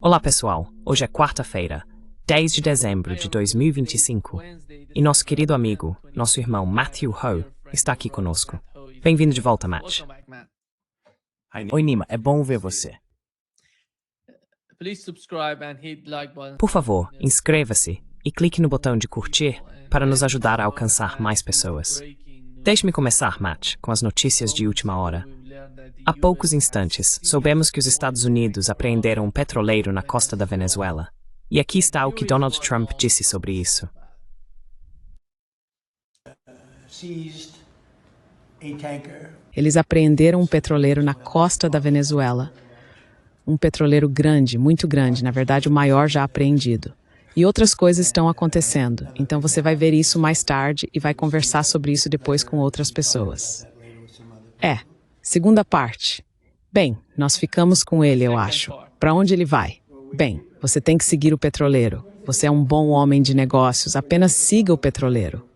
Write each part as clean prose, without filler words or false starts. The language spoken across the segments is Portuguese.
Olá pessoal, hoje é quarta-feira, 10 de dezembro de 2025, e nosso querido amigo, nosso irmão Matthew Ho, está aqui conosco. Bem-vindo de volta, Matt. Oi, Nima, é bom ver você. Por favor, inscreva-se e clique no botão de curtir para nos ajudar a alcançar mais pessoas. Deixe-me começar, Matt, com as notícias de última hora. Há poucos instantes, soubemos que os Estados Unidos apreenderam um petroleiro na costa da Venezuela. E aqui está o que Donald Trump disse sobre isso. Eles apreenderam um petroleiro na costa da Venezuela. Um petroleiro grande, muito grande, na verdade o maior já apreendido. E outras coisas estão acontecendo, então você vai ver isso mais tarde e vai conversar sobre isso depois com outras pessoas. Segunda parte. Bem, nós ficamos com ele, eu acho. Para onde ele vai? Bem, você tem que seguir o petroleiro. Você é um bom homem de negócios, apenas siga o petroleiro.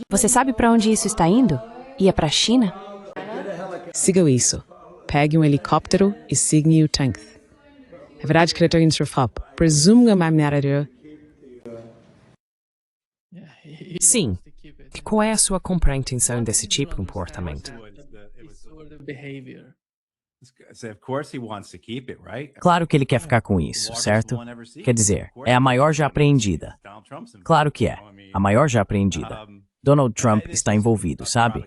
Você sabe para onde isso está indo? Ia para a China? Siga isso. Pegue um helicóptero e siga o tanque. É verdade que ele está indo para presumo Sim. E qual é a sua compreensão desse tipo de comportamento? Claro que ele quer ficar com isso, certo? Quer dizer, é a maior já apreendida. Claro que é, a maior já apreendida. Donald Trump está envolvido, sabe?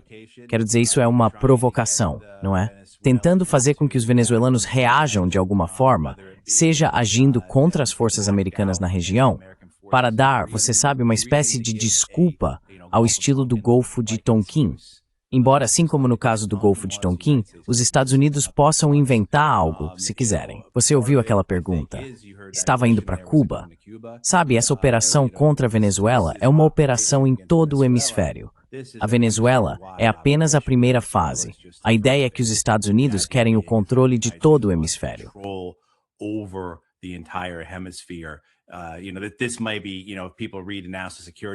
Quero dizer, isso é uma provocação, não é? Tentando fazer com que os venezuelanos reajam de alguma forma, seja agindo contra as forças americanas na região, para dar, você sabe, uma espécie de desculpa ao estilo do Golfo de Tonkin. Embora, assim como no caso do Golfo de Tonkin, os Estados Unidos possam inventar algo, se quiserem. Você ouviu aquela pergunta? Estava indo para Cuba? Sabe, essa operação contra a Venezuela é uma operação em todo o hemisfério. A Venezuela é apenas a primeira fase. A ideia é que os Estados Unidos querem o controle de todo o hemisfério.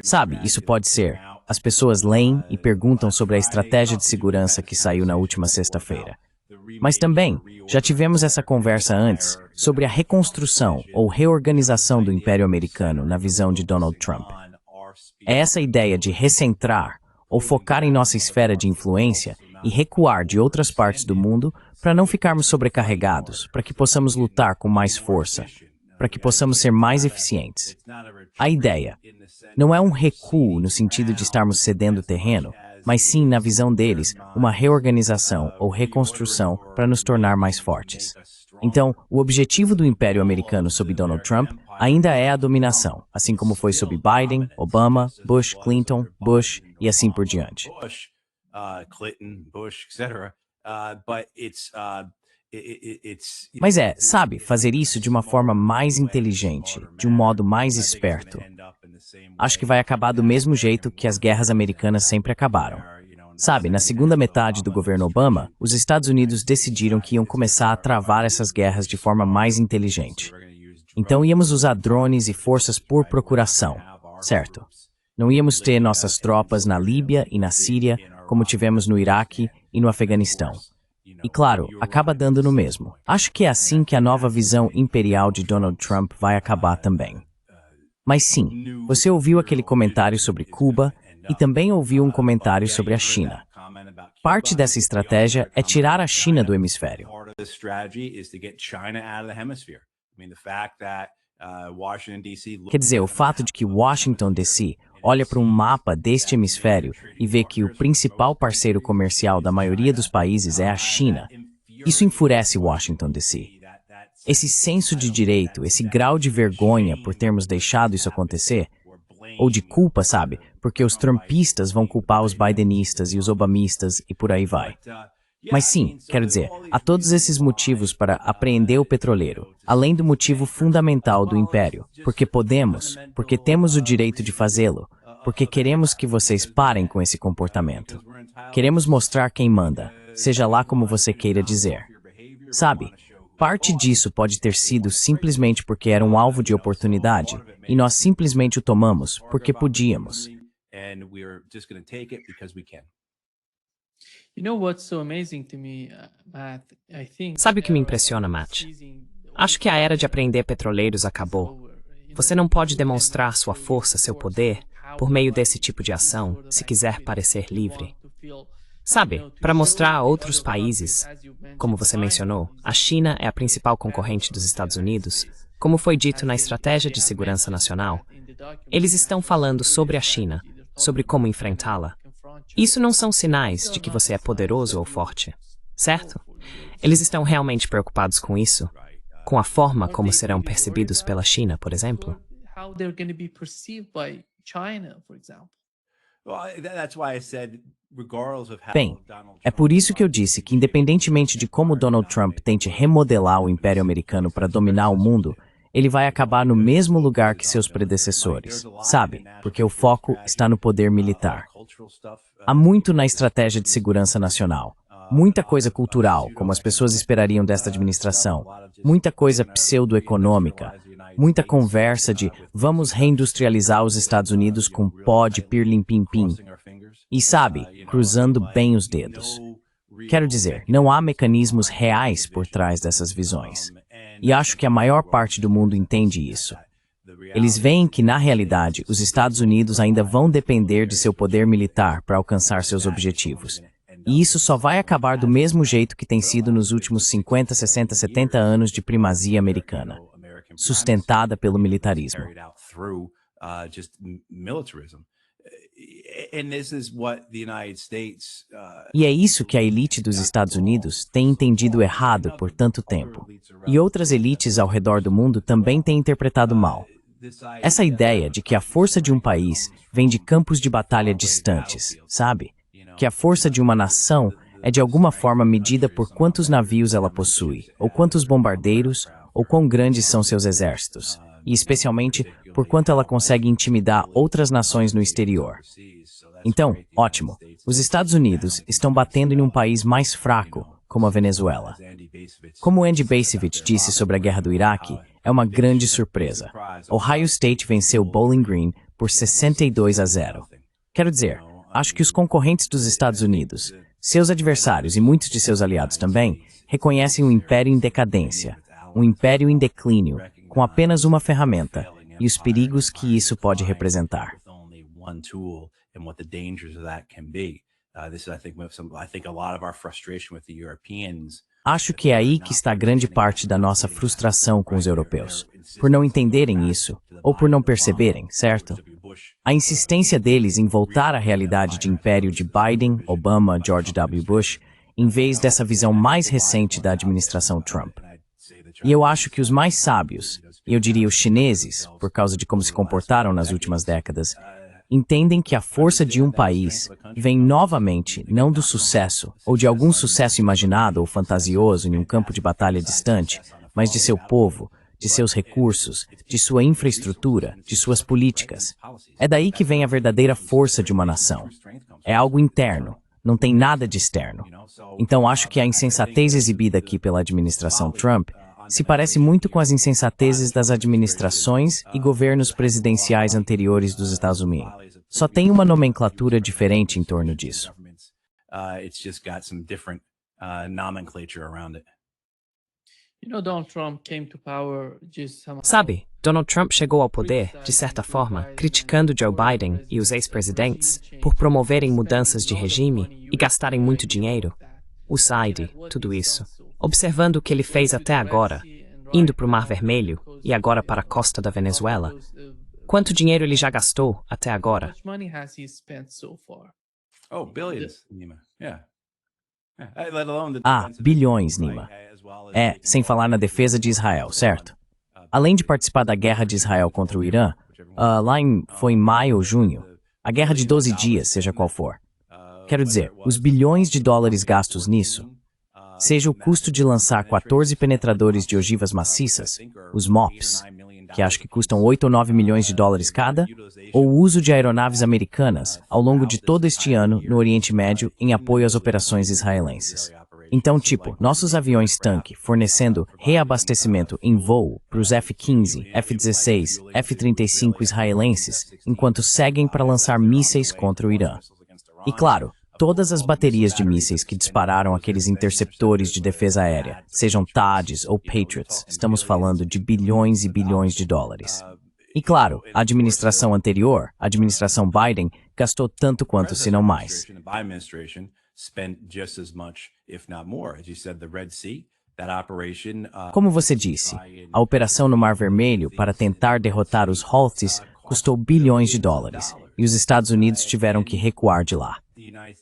Sabe, isso pode ser. As pessoas leem e perguntam sobre a estratégia de segurança que saiu na última sexta-feira. Mas também, já tivemos essa conversa antes sobre a reconstrução ou reorganização do Império Americano na visão de Donald Trump. É essa ideia de recentrar ou focar em nossa esfera de influência e recuar de outras partes do mundo para não ficarmos sobrecarregados, para que possamos lutar com mais força, para que possamos ser mais eficientes. A ideia não é um recuo no sentido de estarmos cedendo terreno, mas sim, na visão deles, uma reorganização ou reconstrução para nos tornar mais fortes. Então, o objetivo do Império Americano sob Donald Trump ainda é a dominação, assim como foi sob Biden, Obama, Bush, Clinton, Bush e assim por diante. Mas sabe, fazer isso de uma forma mais inteligente, de um modo mais esperto. Acho que vai acabar do mesmo jeito que as guerras americanas sempre acabaram. Sabe, na segunda metade do governo Obama, os Estados Unidos decidiram que iam começar a travar essas guerras de forma mais inteligente. Então íamos usar drones e forças por procuração, certo? Não íamos ter nossas tropas na Líbia e na Síria, como tivemos no Iraque e no Afeganistão. E claro, acaba dando no mesmo. Acho que é assim que a nova visão imperial de Donald Trump vai acabar também. Mas sim, você ouviu aquele comentário sobre Cuba e também ouviu um comentário sobre a China. Parte dessa estratégia é tirar a China do hemisfério. Quer dizer, o fato de que Washington, D.C. olha para um mapa deste hemisfério e vê que o principal parceiro comercial da maioria dos países é a China, isso enfurece Washington, D.C. Esse senso de direito, esse grau de vergonha por termos deixado isso acontecer, ou de culpa, sabe, porque os trumpistas vão culpar os bidenistas e os obamistas e por aí vai. Mas sim, quero dizer, há todos esses motivos para apreender o petroleiro, além do motivo fundamental do império, porque podemos, porque temos o direito de fazê-lo, porque queremos que vocês parem com esse comportamento. Queremos mostrar quem manda, seja lá como você queira dizer. Sabe, parte disso pode ter sido simplesmente porque era um alvo de oportunidade, e nós simplesmente o tomamos porque podíamos. Sabe o que me impressiona, Matt? Acho que a era de apreender petroleiros acabou. Você não pode demonstrar sua força, seu poder, por meio desse tipo de ação, se quiser parecer livre. Sabe, para mostrar a outros países, como você mencionou, a China é a principal concorrente dos Estados Unidos, como foi dito na Estratégia de Segurança Nacional. Eles estão falando sobre a China, sobre como enfrentá-la. Isso não são sinais de que você é poderoso ou forte, certo? Eles estão realmente preocupados com isso? Com a forma como serão percebidos pela China, por exemplo? Bem, é por isso que eu disse que, independentemente de como Donald Trump tente remodelar o Império Americano para dominar o mundo, ele vai acabar no mesmo lugar que seus predecessores, sabe? Porque o foco está no poder militar. Há muito na estratégia de segurança nacional. Muita coisa cultural, como as pessoas esperariam desta administração. Muita coisa pseudo-econômica. Muita conversa de vamos reindustrializar os Estados Unidos com pó de pirlim-pim-pim. E sabe, cruzando bem os dedos. Quero dizer, não há mecanismos reais por trás dessas visões. E acho que a maior parte do mundo entende isso. Eles veem que, na realidade, os Estados Unidos ainda vão depender de seu poder militar para alcançar seus objetivos. E isso só vai acabar do mesmo jeito que tem sido nos últimos 50, 60, 70 anos de primazia americana, sustentada pelo militarismo. E é isso que a elite dos Estados Unidos tem entendido errado por tanto tempo. E outras elites ao redor do mundo também têm interpretado mal. Essa ideia de que a força de um país vem de campos de batalha distantes, sabe? Que a força de uma nação é de alguma forma medida por quantos navios ela possui, ou quantos bombardeiros, ou quão grandes são seus exércitos, e especialmente por quanto ela consegue intimidar outras nações no exterior. Então, ótimo, os Estados Unidos estão batendo em um país mais fraco, como a Venezuela. Como Andy Bacevich disse sobre a guerra do Iraque, é uma grande surpresa. Ohio State venceu Bowling Green por 62-0. Quero dizer, acho que os concorrentes dos Estados Unidos, seus adversários e muitos de seus aliados também, reconhecem um império em decadência, um império em declínio, com apenas uma ferramenta, e os perigos que isso pode representar. Acho que é aí que está grande parte da nossa frustração com os europeus, por não entenderem isso, ou por não perceberem, certo? A insistência deles em voltar à realidade de império de Biden, Obama, George W. Bush, em vez dessa visão mais recente da administração Trump. E eu acho que os mais sábios, eu diria os chineses, por causa de como se comportaram nas últimas décadas, entendem que a força de um país vem novamente não do sucesso, ou de algum sucesso imaginado ou fantasioso em um campo de batalha distante, mas de seu povo, de seus recursos, de sua infraestrutura, de suas políticas. É daí que vem a verdadeira força de uma nação. É algo interno, não tem nada de externo. Então acho que a insensatez exibida aqui pela administração Trump se parece muito com as insensatezes das administrações e governos presidenciais anteriores dos Estados Unidos. Só tem uma nomenclatura diferente em torno disso. Sabe, Donald Trump chegou ao poder, de certa forma, criticando Joe Biden e os ex-presidentes por promoverem mudanças de regime e gastarem muito dinheiro. O SAID, tudo isso. Observando o que ele fez até agora, indo para o Mar Vermelho e agora para a costa da Venezuela, quanto dinheiro ele já gastou até agora? Bilhões, Nima. Sem falar na defesa de Israel, certo? Além de participar da guerra de Israel contra o Irã, foi em maio ou junho, a guerra de 12 dias, seja qual for. Quero dizer, os bilhões de dólares gastos nisso, seja o custo de lançar 14 penetradores de ogivas maciças, os MOPs, que acho que custam 8 ou 9 milhões de dólares cada, ou o uso de aeronaves americanas ao longo de todo este ano no Oriente Médio em apoio às operações israelenses. Então, nossos aviões-tanque fornecendo reabastecimento em voo para os F-15, F-16, F-35 israelenses, enquanto seguem para lançar mísseis contra o Irã. E claro, todas as baterias de mísseis que dispararam aqueles interceptores de defesa aérea, sejam THAADs ou Patriots, estamos falando de bilhões e bilhões de dólares. E claro, a administração anterior, a administração Biden, gastou tanto quanto, se não mais. Como você disse, a operação no Mar Vermelho para tentar derrotar os Houthis custou bilhões de dólares, e os Estados Unidos tiveram que recuar de lá.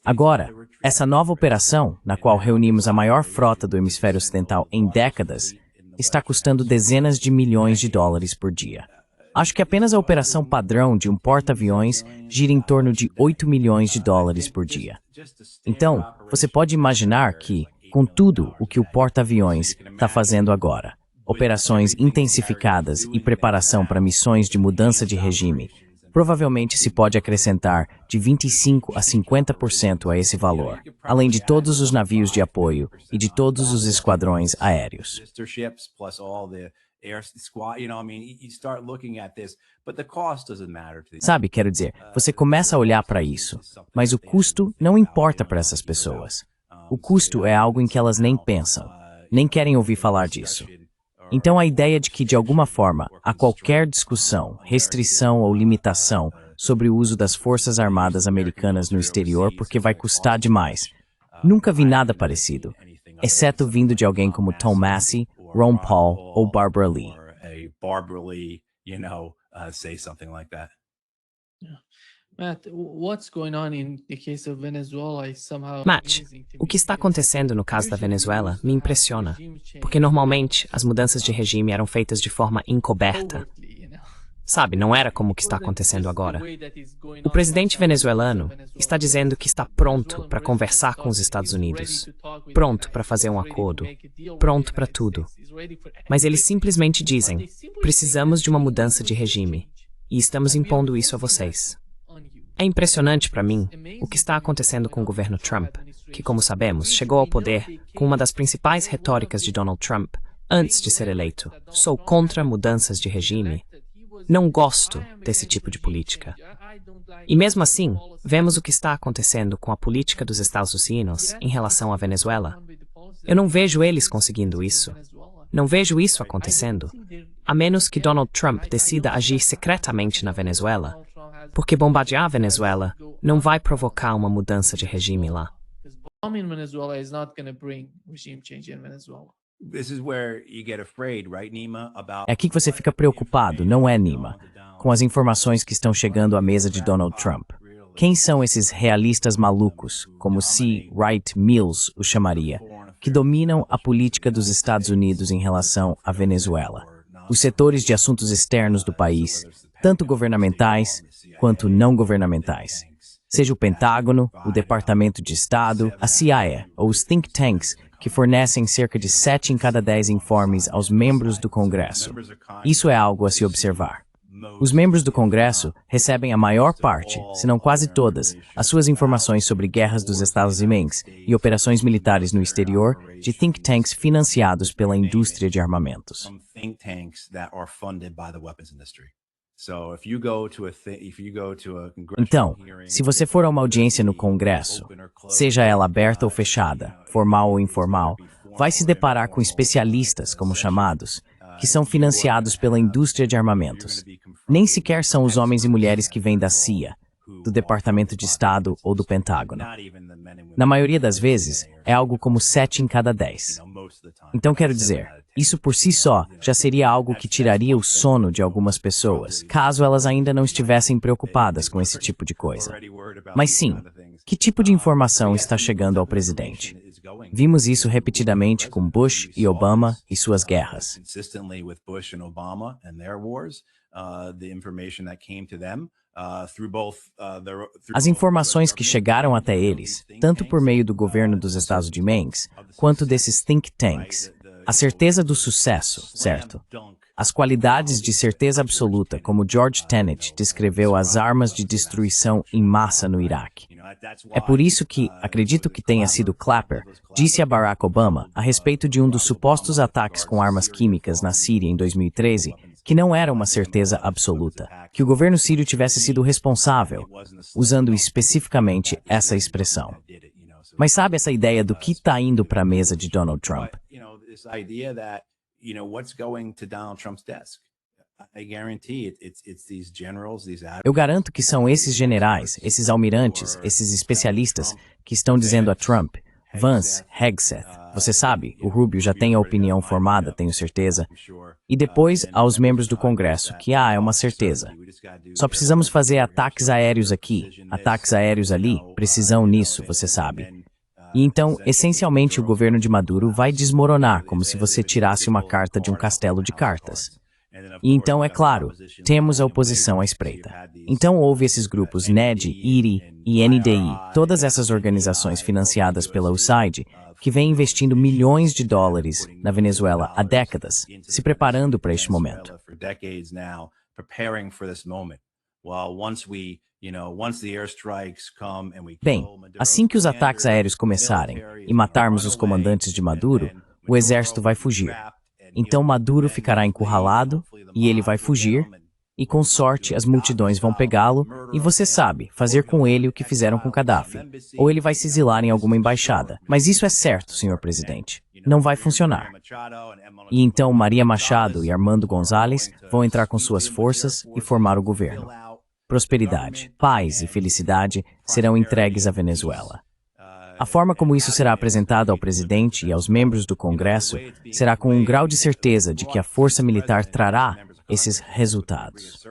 Agora, essa nova operação, na qual reunimos a maior frota do hemisfério ocidental em décadas, está custando dezenas de milhões de dólares por dia. Acho que apenas a operação padrão de um porta-aviões gira em torno de 8 milhões de dólares por dia. Então, você pode imaginar que, com tudo o que o porta-aviões está fazendo agora, operações intensificadas e preparação para missões de mudança de regime, provavelmente se pode acrescentar de 25% a 50% a esse valor, além de todos os navios de apoio e de todos os esquadrões aéreos. Sabe, quero dizer, você começa a olhar para isso, mas o custo não importa para essas pessoas. O custo é algo em que elas nem pensam, nem querem ouvir falar disso. Então a ideia de que, de alguma forma, há qualquer discussão, restrição ou limitação sobre o uso das Forças Armadas Americanas no exterior porque vai custar demais. Nunca vi nada parecido, exceto vindo de alguém como Tom Massey, Ron Paul ou Barbara Lee. Matt, o que está acontecendo no caso da Venezuela me impressiona, porque normalmente as mudanças de regime eram feitas de forma encoberta. Sabe, não era como o que está acontecendo agora. O presidente venezuelano está dizendo que está pronto para conversar com os Estados Unidos, pronto para fazer um acordo, pronto para tudo. Mas eles simplesmente dizem, precisamos de uma mudança de regime, e estamos impondo isso a vocês. É impressionante para mim o que está acontecendo com o governo Trump, que, como sabemos, chegou ao poder com uma das principais retóricas de Donald Trump antes de ser eleito. Sou contra mudanças de regime. Não gosto desse tipo de política. E mesmo assim, vemos o que está acontecendo com a política dos Estados Unidos em relação à Venezuela. Eu não vejo eles conseguindo isso. Não vejo isso acontecendo, a menos que Donald Trump decida agir secretamente na Venezuela, porque bombardear a Venezuela não vai provocar uma mudança de regime lá. É aqui que você fica preocupado, não é, Nima, com as informações que estão chegando à mesa de Donald Trump. Quem são esses realistas malucos, como C. Wright Mills o chamaria, que dominam a política dos Estados Unidos em relação à Venezuela? Os setores de assuntos externos do país, tanto governamentais quanto não governamentais. Seja o Pentágono, o Departamento de Estado, a CIA ou os think tanks que fornecem cerca de 7 em cada 10 informes aos membros do Congresso. Isso é algo a se observar. Os membros do Congresso recebem a maior parte, se não quase todas, as suas informações sobre guerras dos Estados Unidos e operações militares no exterior de think tanks financiados pela indústria de armamentos. Então, se você for a uma audiência no Congresso, seja ela aberta ou fechada, formal ou informal, vai se deparar com especialistas, como chamados, que são financiados pela indústria de armamentos. Nem sequer são os homens e mulheres que vêm da CIA, do Departamento de Estado ou do Pentágono. Na maioria das vezes, é algo como 7 em cada 10. Então, quero dizer, isso por si só já seria algo que tiraria o sono de algumas pessoas, caso elas ainda não estivessem preocupadas com esse tipo de coisa. Mas sim, que tipo de informação está chegando ao presidente? Vimos isso repetidamente com Bush e Obama e suas guerras. As informações que chegaram até eles, tanto por meio do governo dos Estados Unidos, quanto desses think tanks, a certeza do sucesso, certo? As qualidades de certeza absoluta, como George Tenet descreveu as armas de destruição em massa no Iraque. É por isso que, acredito que tenha sido Clapper, disse a Barack Obama, a respeito de um dos supostos ataques com armas químicas na Síria em 2013, que não era uma certeza absoluta, que o governo sírio tivesse sido responsável, usando especificamente essa expressão. Mas sabe essa ideia do que está indo para a mesa de Donald Trump? Eu garanto que são esses generais, esses almirantes, esses especialistas que estão dizendo a Trump, Vance, Hegseth, você sabe, o Rubio já tem a opinião formada, tenho certeza, e depois aos membros do Congresso, que é uma certeza. Só precisamos fazer ataques aéreos aqui, ataques aéreos ali, precisão nisso, você sabe. E então, essencialmente, o governo de Maduro vai desmoronar, como se você tirasse uma carta de um castelo de cartas. E então, é claro, temos a oposição à espreita. Então houve esses grupos NED, IRI e NDI, todas essas organizações financiadas pela USAID, que vêm investindo milhões de dólares na Venezuela há décadas, se preparando para este momento. Bem, assim que os ataques aéreos começarem e matarmos os comandantes de Maduro, o exército vai fugir. Então Maduro ficará encurralado e ele vai fugir, e com sorte as multidões vão pegá-lo e você sabe, fazer com ele o que fizeram com Gaddafi. Ou ele vai se exilar em alguma embaixada. Mas isso é certo, senhor presidente. Não vai funcionar. E então Maria Machado e Armando Gonzalez vão entrar com suas forças e formar o governo. Prosperidade, paz e felicidade serão entregues à Venezuela. A forma como isso será apresentado ao presidente e aos membros do Congresso será com um grau de certeza de que a força militar trará esses resultados.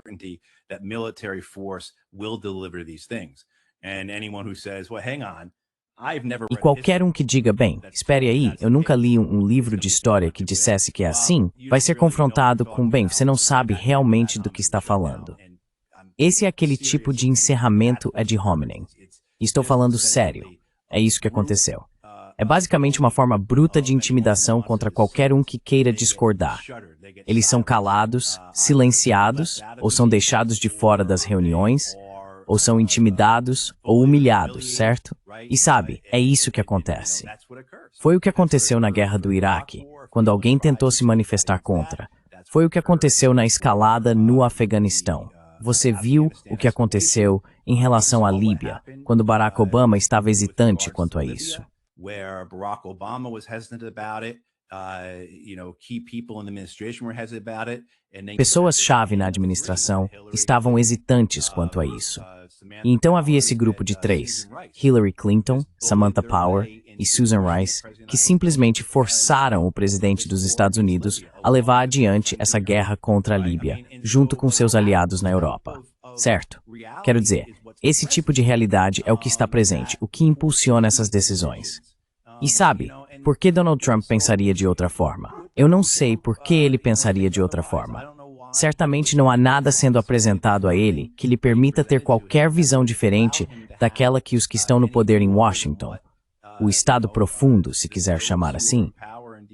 E qualquer um que diga, bem, espere aí, eu nunca li um livro de história que dissesse que é assim, vai ser confrontado com, bem, você não sabe realmente do que está falando. Esse é aquele tipo de encerramento ad hominem. E estou falando sério. É isso que aconteceu. É basicamente uma forma bruta de intimidação contra qualquer um que queira discordar. Eles são calados, silenciados, ou são deixados de fora das reuniões, ou são intimidados ou humilhados, certo? E sabe, é isso que acontece. Foi o que aconteceu na guerra do Iraque, quando alguém tentou se manifestar contra. Foi o que aconteceu na escalada no Afeganistão. Você viu o que aconteceu em relação à Líbia, quando Barack Obama estava hesitante quanto a isso. Pessoas-chave na administração estavam hesitantes quanto a isso. E então havia esse grupo de três, Hillary Clinton, Samantha Power e Susan Rice, que simplesmente forçaram o presidente dos Estados Unidos a levar adiante essa guerra contra a Líbia, junto com seus aliados na Europa. Certo? Quero dizer, esse tipo de realidade é o que está presente, o que impulsiona essas decisões. E sabe, por que Donald Trump pensaria de outra forma? Eu não sei por que ele pensaria de outra forma. Certamente não há nada sendo apresentado a ele que lhe permita ter qualquer visão diferente daquela que os que estão no poder em Washington, o Estado profundo, se quiser chamar assim,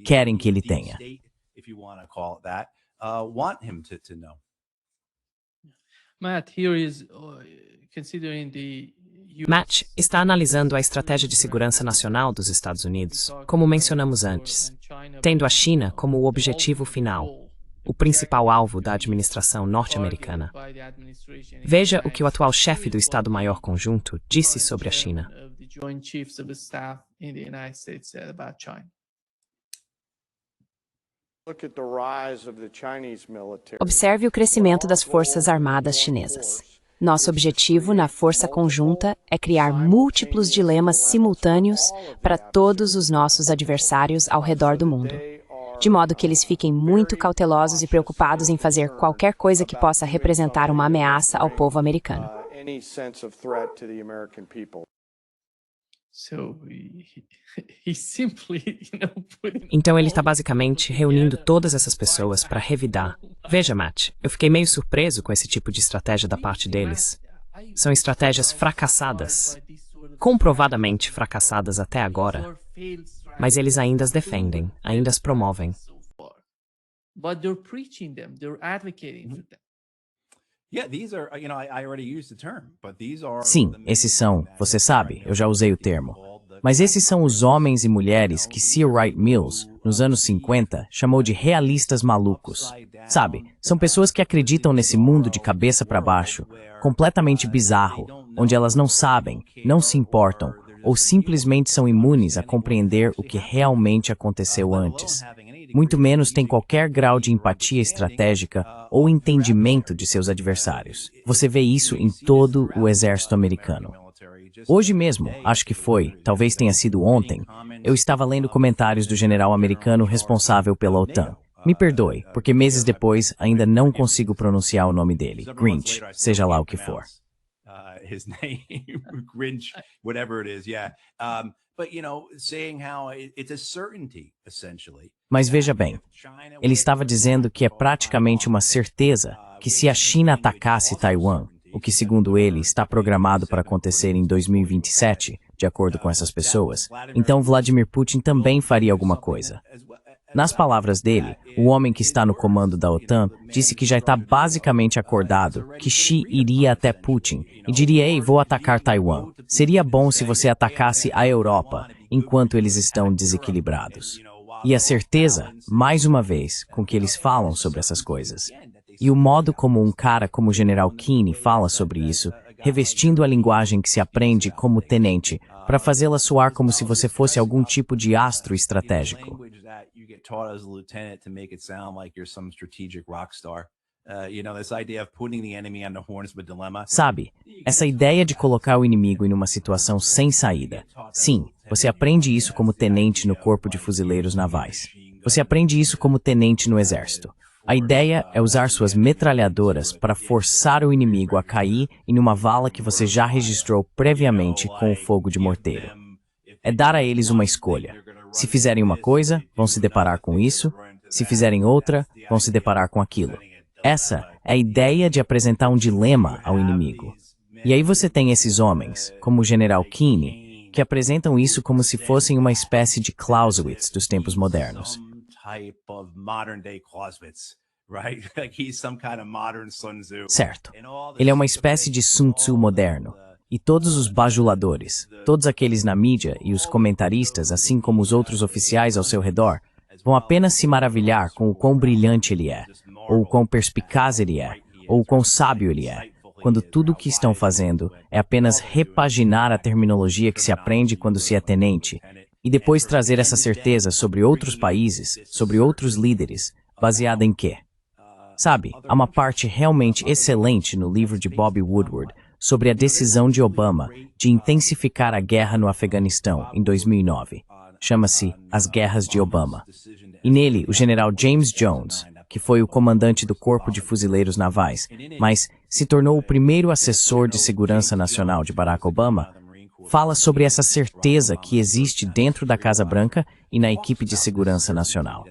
querem que ele tenha. Matt está analisando a estratégia de segurança nacional dos Estados Unidos, como mencionamos antes, tendo a China como o objetivo final, o principal alvo da administração norte-americana. Veja o que o atual chefe do Estado-Maior Conjunto disse sobre a China. Observe o crescimento das forças armadas chinesas. Nosso objetivo na força conjunta é criar múltiplos dilemas simultâneos para todos os nossos adversários ao redor do mundo, de modo que eles fiquem muito cautelosos e preocupados em fazer qualquer coisa que possa representar uma ameaça ao povo americano. Então ele está basicamente reunindo todas essas pessoas para revidar. Veja, Matt, eu fiquei meio surpreso com esse tipo de estratégia da parte deles. São estratégias fracassadas, comprovadamente fracassadas até agora, mas eles ainda as defendem, ainda as promovem. Sim, esses são, você sabe, eu já usei o termo, Mas esses são os homens e mulheres que C. Wright Mills, nos anos 50, chamou de realistas malucos. Sabe, são pessoas que acreditam nesse mundo de cabeça para baixo, completamente bizarro, onde elas não sabem, não se importam, ou simplesmente são imunes a compreender o que realmente aconteceu antes. Muito menos têm qualquer grau de empatia estratégica ou entendimento de seus adversários. Você vê isso em todo o exército americano. Hoje mesmo, acho que foi, talvez tenha sido ontem, eu estava lendo comentários do general americano responsável pela OTAN. Me perdoe, porque meses depois ainda não consigo pronunciar o nome dele. Grinch, seja lá o que for. His name, Grinch, whatever it is, yeah. But saying how it's a certainty, essentially. Mas veja bem, ele estava dizendo que é praticamente uma certeza que se a China atacasse Taiwan, o que segundo ele está programado para acontecer em 2027, de acordo com essas pessoas, então Vladimir Putin também faria alguma coisa. Nas palavras dele, o homem que está no comando da OTAN disse que já está basicamente acordado que Xi iria até Putin e diria: "Ei, vou atacar Taiwan. Seria bom se você atacasse a Europa enquanto eles estão desequilibrados." E a certeza, mais uma vez, com que eles falam sobre essas coisas. E o modo como um cara como o General Keane fala sobre isso, revestindo a linguagem que se aprende como tenente, para fazê-la soar como se você fosse algum tipo de astro estratégico. Taught as a lieutenant to make it sound like you're some strategic rock star. This idea of putting the enemy on the horns of a dilemma. Sabe, essa ideia de colocar o inimigo em uma situação sem saída. Sim, você aprende isso como tenente no Corpo de Fuzileiros Navais. Você aprende isso como tenente no Exército. A ideia é usar suas metralhadoras para forçar o inimigo a cair em uma vala que você já registrou previamente com o fogo de morteiro. É dar a eles uma escolha. Se fizerem uma coisa, vão se deparar com isso. Se fizerem outra, vão se deparar com aquilo. Essa é a ideia de apresentar um dilema ao inimigo. E aí você tem esses homens, como o General Keane, que apresentam isso como se fossem uma espécie de Clausewitz dos tempos modernos. Certo. Ele é uma espécie de Sun Tzu moderno. E todos os bajuladores, todos aqueles na mídia e os comentaristas, assim como os outros oficiais ao seu redor, vão apenas se maravilhar com o quão brilhante ele é, ou o quão perspicaz ele é, ou o quão sábio ele é, quando tudo o que estão fazendo é apenas repaginar a terminologia que se aprende quando se é tenente, e depois trazer essa certeza sobre outros países, sobre outros líderes, baseada em quê? Sabe, há uma parte realmente excelente no livro de Bob Woodward, sobre a decisão de Obama de intensificar a guerra no Afeganistão em 2009. Chama-se As Guerras de Obama. E nele, o general James Jones, que foi o comandante do Corpo de Fuzileiros Navais, mas se tornou o primeiro assessor de segurança nacional de Barack Obama, fala sobre essa certeza que existe dentro da Casa Branca e na equipe de segurança nacional.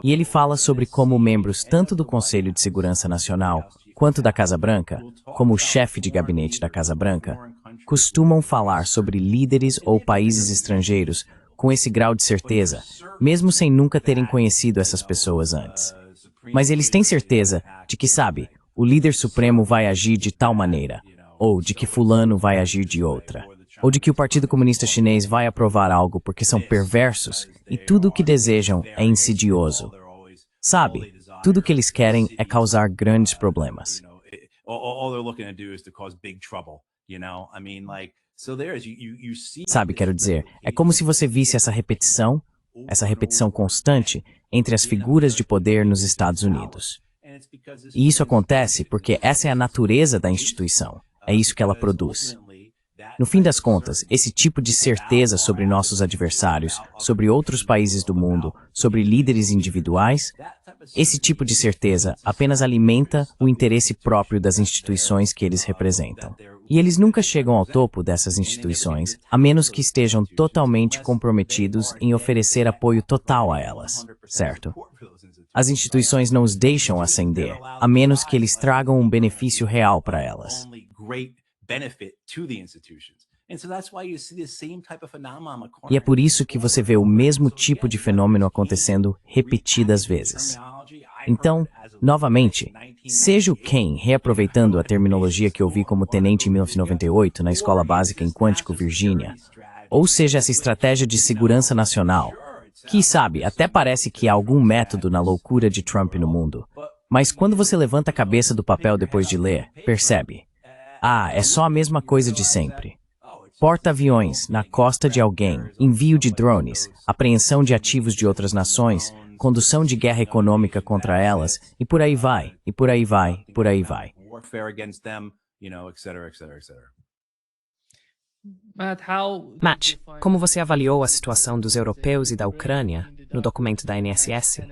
E ele fala sobre como membros tanto do Conselho de Segurança Nacional quanto da Casa Branca, como o chefe de gabinete da Casa Branca, costumam falar sobre líderes ou países estrangeiros com esse grau de certeza, mesmo sem nunca terem conhecido essas pessoas antes. Mas eles têm certeza de que, sabe, o líder supremo vai agir de tal maneira, ou de que fulano vai agir de outra. Ou de que o Partido Comunista Chinês vai aprovar algo porque são perversos e tudo o que desejam é insidioso. Sabe, tudo o que eles querem é causar grandes problemas. Sabe, quero dizer, é como se você visse essa repetição constante entre as figuras de poder nos Estados Unidos. E isso acontece porque essa é a natureza da instituição, é isso que ela produz. No fim das contas, esse tipo de certeza sobre nossos adversários, sobre outros países do mundo, sobre líderes individuais, esse tipo de certeza apenas alimenta o interesse próprio das instituições que eles representam. E eles nunca chegam ao topo dessas instituições, a menos que estejam totalmente comprometidos em oferecer apoio total a elas, certo? As instituições não os deixam ascender, a menos que eles tragam um benefício real para elas. E é por isso que você vê o mesmo tipo de fenômeno acontecendo repetidas vezes. Então, Novamente, seja o Ken reaproveitando a terminologia que ouvi como tenente em 1998 na escola básica em Quantico, Virgínia, ou seja essa estratégia de segurança nacional, que, sabe, até parece que há algum método na loucura de Trump no mundo. Mas quando você levanta a cabeça do papel depois de ler, percebe. É só a mesma coisa de sempre. Porta-aviões na costa de alguém, envio de drones, apreensão de ativos de outras nações, condução de guerra econômica contra elas, e por aí vai, e por aí vai, por aí vai. Matt, como você avaliou a situação dos europeus e da Ucrânia no documento da NSS?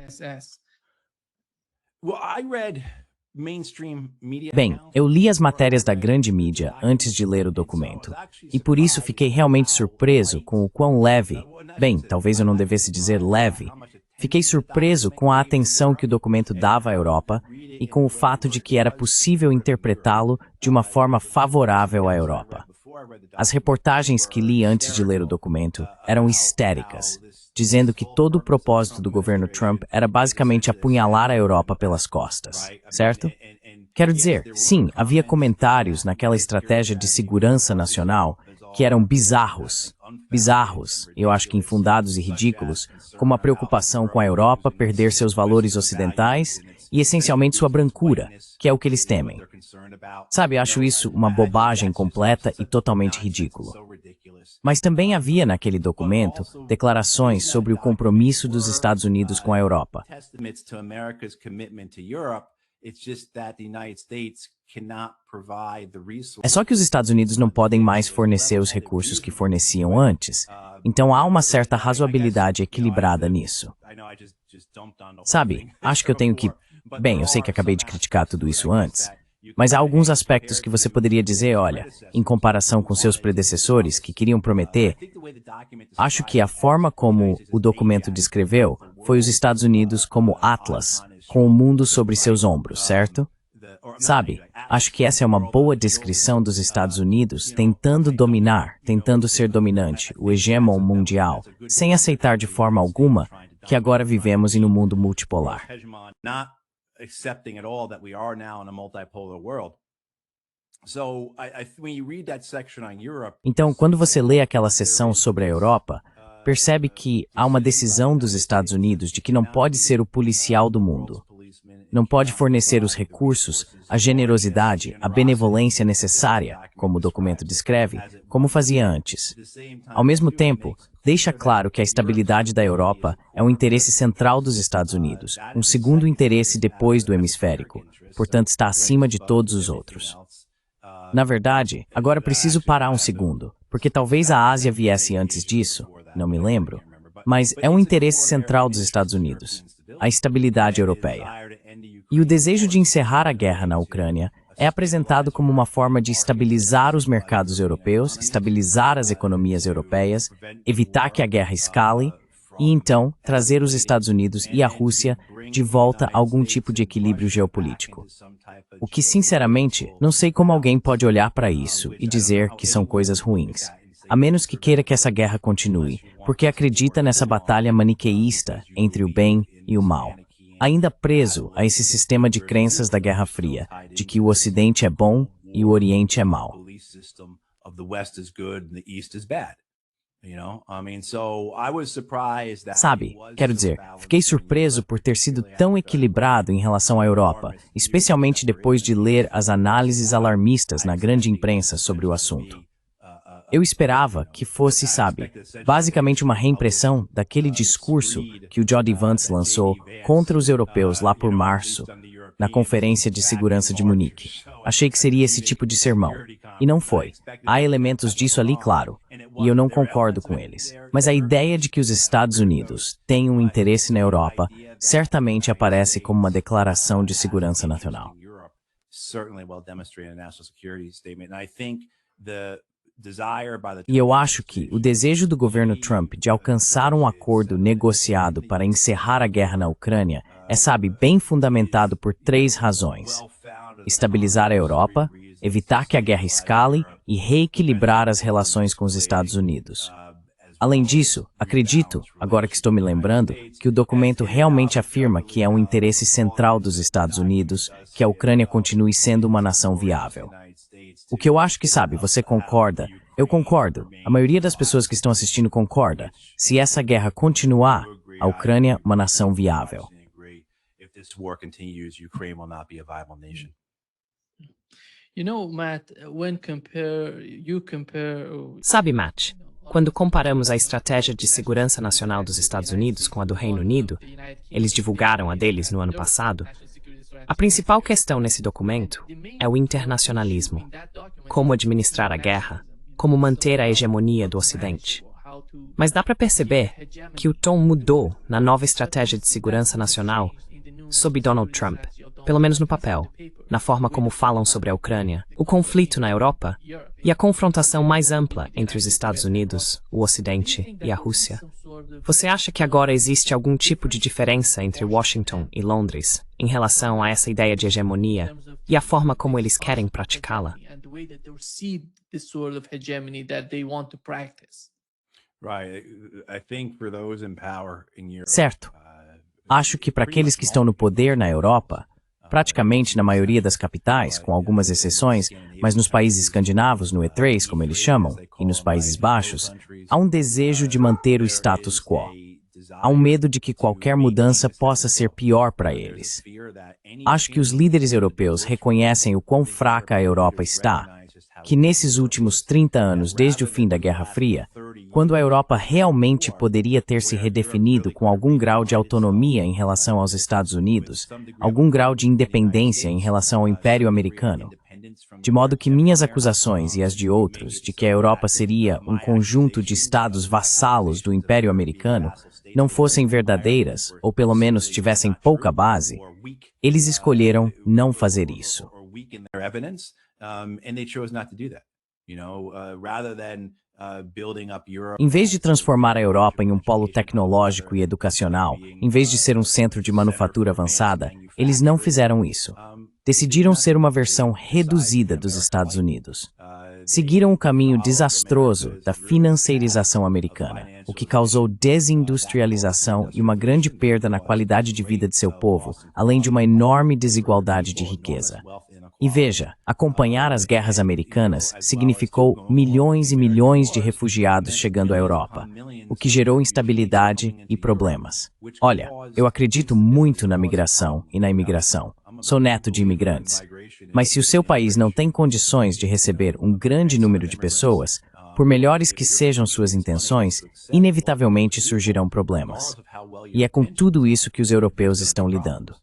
Bem, eu li as matérias da grande mídia antes de ler o documento, e por isso fiquei realmente surpreso com o quão leve, bem, talvez eu não devesse dizer leve, fiquei surpreso com a atenção que o documento dava à Europa e com o fato de que era possível interpretá-lo de uma forma favorável à Europa. As reportagens que li antes de ler o documento eram histéricas, dizendo que todo o propósito do governo Trump era basicamente apunhalar a Europa pelas costas, certo? Quero dizer, sim, havia comentários naquela estratégia de segurança nacional que eram bizarros, eu acho que infundados e ridículos, como a preocupação com a Europa perder seus valores ocidentais e essencialmente sua brancura, que é o que eles temem. Sabe, acho isso uma bobagem completa e totalmente ridículo. Mas também havia naquele documento declarações sobre o compromisso dos Estados Unidos com a Europa. É só que os Estados Unidos não podem mais fornecer os recursos que forneciam antes, então há uma certa razoabilidade equilibrada nisso. Sabe, acho que eu tenho que... Bem, eu sei que acabei de criticar tudo isso antes, mas há alguns aspectos que você poderia dizer, olha, em comparação com seus predecessores que queriam prometer, acho que a forma como o documento descreveu foi os Estados Unidos como Atlas, com o mundo sobre seus ombros, certo? Sabe, acho que essa é uma boa descrição dos Estados Unidos tentando dominar, tentando ser dominante, o hegemon mundial, sem aceitar de forma alguma que agora vivemos em um mundo multipolar. Então, quando você lê aquela seção sobre a Europa, percebe que há uma decisão dos Estados Unidos de que não pode ser o policial do mundo. Não pode fornecer os recursos, a generosidade, a benevolência necessária, como o documento descreve, como fazia antes. Ao mesmo tempo, deixa claro que a estabilidade da Europa é um interesse central dos Estados Unidos, um segundo interesse depois do hemisférico, portanto está acima de todos os outros. Na verdade, agora preciso parar um segundo, porque talvez a Ásia viesse antes disso, não me lembro, mas é um interesse central dos Estados Unidos, a estabilidade europeia. E o desejo de encerrar a guerra na Ucrânia é apresentado como uma forma de estabilizar os mercados europeus, estabilizar as economias europeias, evitar que a guerra escale e, então, trazer os Estados Unidos e a Rússia de volta a algum tipo de equilíbrio geopolítico. O que, sinceramente, não sei como alguém pode olhar para isso e dizer que são coisas ruins, a menos que queira que essa guerra continue, porque acredita nessa batalha maniqueísta entre o bem e o mal. Ainda preso a esse sistema de crenças da Guerra Fria, de que o Ocidente é bom e o Oriente é mau. Sabe, quero dizer, fiquei surpreso por ter sido tão equilibrado em relação à Europa, especialmente depois de ler as análises alarmistas na grande imprensa sobre o assunto. Eu esperava que fosse, sabe, basicamente uma reimpressão daquele discurso que o J.D. Vance lançou contra os europeus lá por março, na Conferência de Segurança de Munique. Achei que seria esse tipo de sermão. E não foi. Há elementos disso ali, claro, e eu não concordo com eles. Mas a ideia de que os Estados Unidos têm um interesse na Europa certamente aparece como uma declaração de segurança nacional. E eu acho que o desejo do governo Trump de alcançar um acordo negociado para encerrar a guerra na Ucrânia é, sabe, bem fundamentado por 3 razões. Estabilizar a Europa, evitar que a guerra escale e reequilibrar as relações com os Estados Unidos. Além disso, acredito, agora que estou me lembrando, que o documento realmente afirma que é um interesse central dos Estados Unidos que a Ucrânia continue sendo uma nação viável. O que eu acho que, sabe, você concorda, eu concordo, a maioria das pessoas que estão assistindo concorda. Se essa guerra continuar, a Ucrânia uma nação viável. Sabe, Matt, quando comparamos a estratégia de segurança nacional dos Estados Unidos com a do Reino Unido, eles divulgaram a deles no ano passado, a principal questão nesse documento é o internacionalismo. Como administrar a guerra, como manter a hegemonia do Ocidente. Mas dá para perceber que o tom mudou na nova estratégia de segurança nacional sob Donald Trump, pelo menos no papel, na forma como falam sobre a Ucrânia, o conflito na Europa e a confrontação mais ampla entre os Estados Unidos, o Ocidente e a Rússia. Você acha que agora existe algum tipo de diferença entre Washington e Londres em relação a essa ideia de hegemonia e a forma como eles querem praticá-la? Certo. Acho que para aqueles que estão no poder na Europa, praticamente na maioria das capitais, com algumas exceções, mas nos países escandinavos, no E3, como eles chamam, e nos Países Baixos, há um desejo de manter o status quo. Há um medo de que qualquer mudança possa ser pior para eles. Acho que os líderes europeus reconhecem o quão fraca a Europa está, que nesses últimos 30 anos, desde o fim da Guerra Fria, quando a Europa realmente poderia ter se redefinido com algum grau de autonomia em relação aos Estados Unidos, algum grau de independência em relação ao Império Americano, de modo que minhas acusações e as de outros de que a Europa seria um conjunto de estados vassalos do Império Americano não fossem verdadeiras, ou pelo menos tivessem pouca base, eles escolheram não fazer isso. Em vez de transformar a Europa em um polo tecnológico e educacional, em vez de ser um centro de manufatura avançada, eles não fizeram isso. Decidiram ser uma versão reduzida dos Estados Unidos. Seguiram o caminho desastroso da financeirização americana, o que causou desindustrialização e uma grande perda na qualidade de vida de seu povo, além de uma enorme desigualdade de riqueza. E veja, acompanhar as guerras americanas significou milhões e milhões de refugiados chegando à Europa, o que gerou instabilidade e problemas. Olha, eu acredito muito na migração e na imigração. Sou neto de imigrantes. Mas se o seu país não tem condições de receber um grande número de pessoas, por melhores que sejam suas intenções, inevitavelmente surgirão problemas. E é com tudo isso que os europeus estão lidando.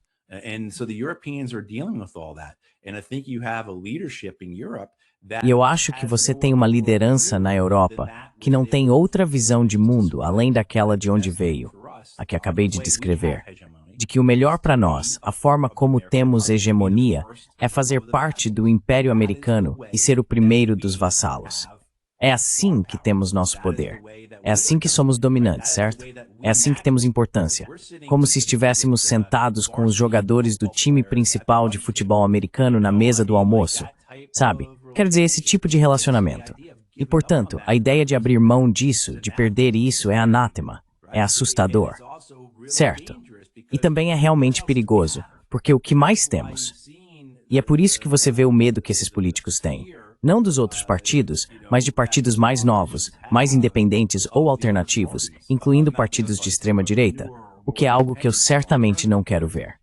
E eu acho que você tem uma liderança na Europa que não tem outra visão de mundo além daquela de onde veio, a que acabei de descrever. De que o melhor para nós, a forma como temos hegemonia, é fazer parte do Império Americano e ser o primeiro dos vassalos. É assim que temos nosso poder. É assim que somos dominantes, certo? É assim que temos importância. Como se estivéssemos sentados com os jogadores do time principal de futebol americano na mesa do almoço. Sabe? Quer dizer, esse tipo de relacionamento. E, portanto, a ideia de abrir mão disso, de perder isso, é anátema. É assustador. Certo? E também é realmente perigoso, porque o que mais temos? E é por isso que você vê o medo que esses políticos têm. Não dos outros partidos, mas de partidos mais novos, mais independentes ou alternativos, incluindo partidos de extrema-direita, o que é algo que eu certamente não quero ver.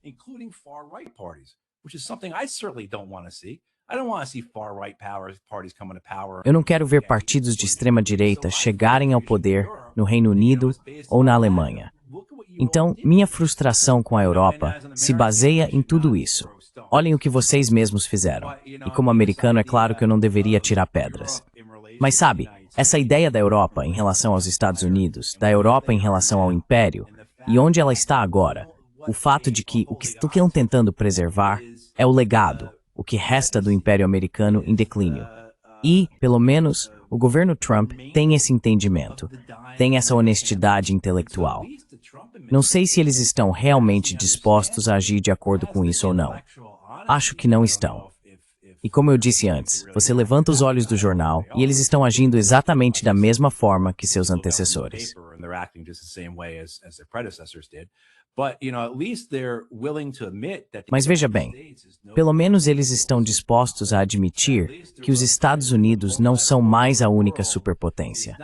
Eu não quero ver partidos de extrema-direita chegarem ao poder no Reino Unido ou na Alemanha. Então, minha frustração com a Europa se baseia em tudo isso. Olhem o que vocês mesmos fizeram. E como americano, é claro que eu não deveria tirar pedras. Mas sabe, essa ideia da Europa em relação aos Estados Unidos, da Europa em relação ao Império, e onde ela está agora, o fato de que o que estão tentando preservar é o legado, o que resta do Império Americano em declínio. E, pelo menos, o governo Trump tem esse entendimento, tem essa honestidade intelectual. Não sei se eles estão realmente dispostos a agir de acordo com isso ou não. Acho que não estão. E como eu disse antes, você levanta os olhos do jornal e eles estão agindo exatamente da mesma forma que seus antecessores. Mas veja bem, pelo menos eles estão dispostos a admitir que os Estados Unidos não são mais a única superpotência.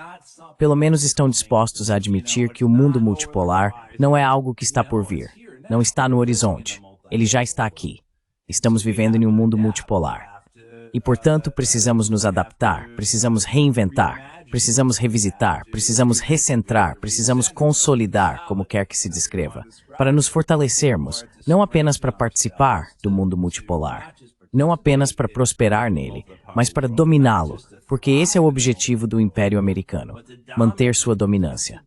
Pelo menos estão dispostos a admitir que o mundo multipolar não é algo que está por vir, não está no horizonte, ele já está aqui. Estamos vivendo em um mundo multipolar. E, portanto, precisamos nos adaptar, precisamos reinventar, precisamos revisitar, precisamos recentrar, precisamos consolidar, como quer que se descreva, para nos fortalecermos, não apenas para participar do mundo multipolar, não apenas para prosperar nele, mas para dominá-lo, porque esse é o objetivo do Império Americano, manter sua dominância.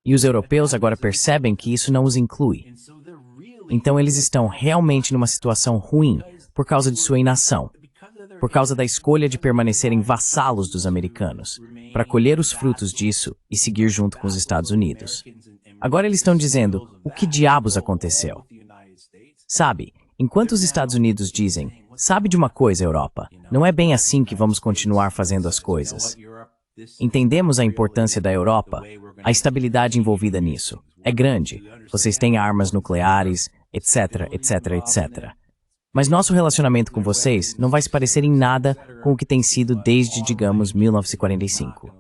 E os europeus agora percebem que isso não os inclui. Então eles estão realmente numa situação ruim por causa de sua inação, por causa da escolha de permanecerem vassalos dos americanos, para colher os frutos disso e seguir junto com os Estados Unidos. Agora eles estão dizendo, o que diabos aconteceu? Sabe, enquanto os Estados Unidos dizem, sabe de uma coisa, Europa, não é bem assim que vamos continuar fazendo as coisas. Entendemos a importância da Europa, a estabilidade envolvida nisso. É grande, vocês têm armas nucleares, etc, etc, etc. Mas nosso relacionamento com vocês não vai se parecer em nada com o que tem sido desde, digamos, 1945.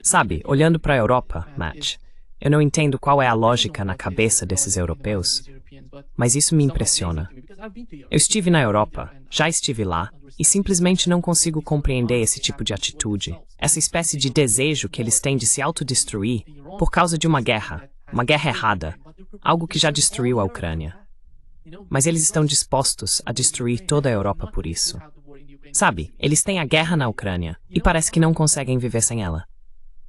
Sabe, olhando para a Europa, Matt, eu não entendo qual é a lógica na cabeça desses europeus, mas isso me impressiona. Eu estive na Europa, já estive lá, e simplesmente não consigo compreender esse tipo de atitude, essa espécie de desejo que eles têm de se autodestruir por causa de uma guerra errada, algo que já destruiu a Ucrânia. Mas eles estão dispostos a destruir toda a Europa por isso. Sabe, eles têm a guerra na Ucrânia e parece que não conseguem viver sem ela.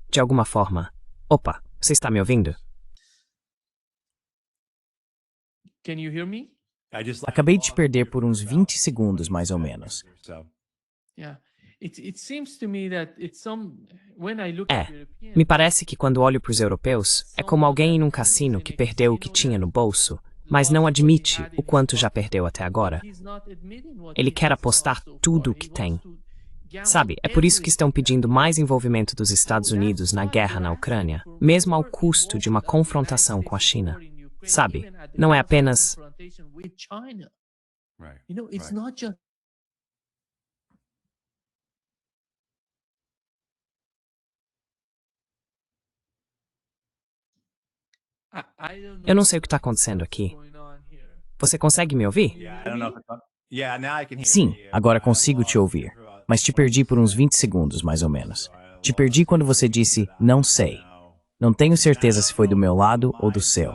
De alguma forma. Opa, você está me ouvindo? Acabei de te perder por uns 20 segundos, mais ou menos. Me parece que quando olho para os europeus, é como alguém em um cassino que perdeu o que tinha no bolso, mas não admite o quanto já perdeu até agora. Ele quer apostar tudo o que tem. Sabe, é por isso que estão pedindo mais envolvimento dos Estados Unidos na guerra na Ucrânia, mesmo ao custo de uma confrontação com a China. Sabe, não é apenas... Eu não sei o que está acontecendo aqui. Você consegue me ouvir? Sim, agora consigo te ouvir. Mas te perdi por uns 20 segundos, mais ou menos. Te perdi quando você disse, não sei. Não tenho certeza se foi do meu lado ou do seu.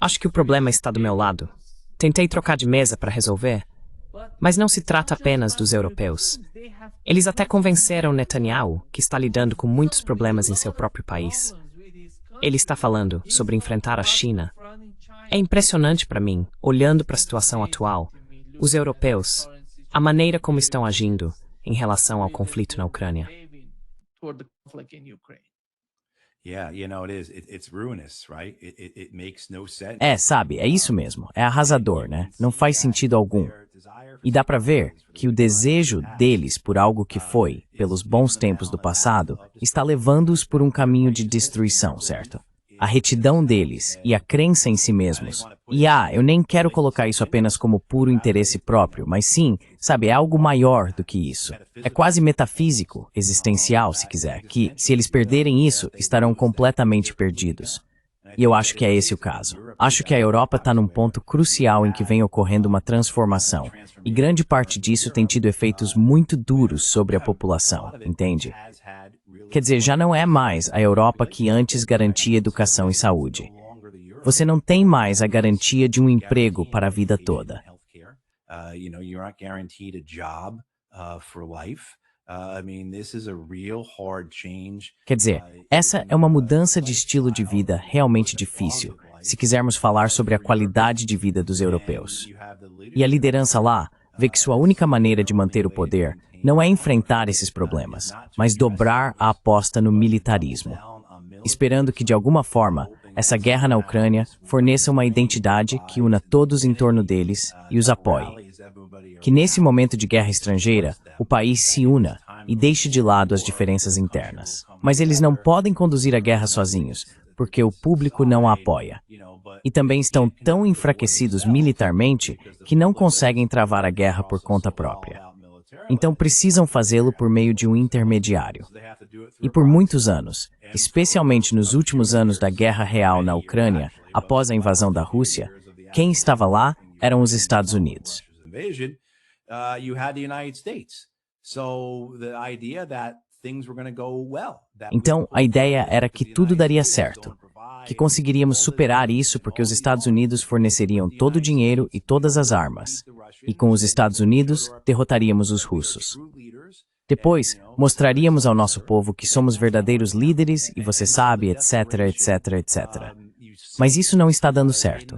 Acho que o problema está do meu lado. Tentei trocar de mesa para resolver, mas não se trata apenas dos europeus. Eles até convenceram Netanyahu, que está lidando com muitos problemas em seu próprio país. Ele está falando sobre enfrentar a China. É impressionante para mim, olhando para a situação atual, os europeus, a maneira como estão agindo em relação ao conflito na Ucrânia. Sabe, é isso mesmo. É arrasador, né? Não faz sentido algum. E dá pra ver que o desejo deles por algo que foi, pelos bons tempos do passado, está levando-os por um caminho de destruição, certo? A retidão deles e a crença em si mesmos. E eu nem quero colocar isso apenas como puro interesse próprio, mas sim, sabe, é algo maior do que isso. É quase metafísico, existencial, se quiser, que, se eles perderem isso, estarão completamente perdidos. E eu acho que é esse o caso. Acho que a Europa está num ponto crucial em que vem ocorrendo uma transformação, e grande parte disso tem tido efeitos muito duros sobre a população, entende? Quer dizer, já não é mais a Europa que antes garantia educação e saúde. Você não tem mais a garantia de um emprego para a vida toda. Quer dizer, essa é uma mudança de estilo de vida realmente difícil, se quisermos falar sobre a qualidade de vida dos europeus. E a liderança lá, vê que sua única maneira de manter o poder não é enfrentar esses problemas, mas dobrar a aposta no militarismo, esperando que, de alguma forma, essa guerra na Ucrânia forneça uma identidade que una todos em torno deles e os apoie. Que nesse momento de guerra estrangeira, o país se una e deixe de lado as diferenças internas. Mas eles não podem conduzir a guerra sozinhos, porque o público não a apoia. E também estão tão enfraquecidos militarmente que não conseguem travar a guerra por conta própria. Então precisam fazê-lo por meio de um intermediário. E por muitos anos, especialmente nos últimos anos da guerra real na Ucrânia, após a invasão da Rússia, quem estava lá eram os Estados Unidos. Então, a ideia era que tudo daria certo, que conseguiríamos superar isso porque os Estados Unidos forneceriam todo o dinheiro e todas as armas, e com os Estados Unidos derrotaríamos os russos. Depois, mostraríamos ao nosso povo que somos verdadeiros líderes e você sabe, etc, etc, etc. Mas isso não está dando certo.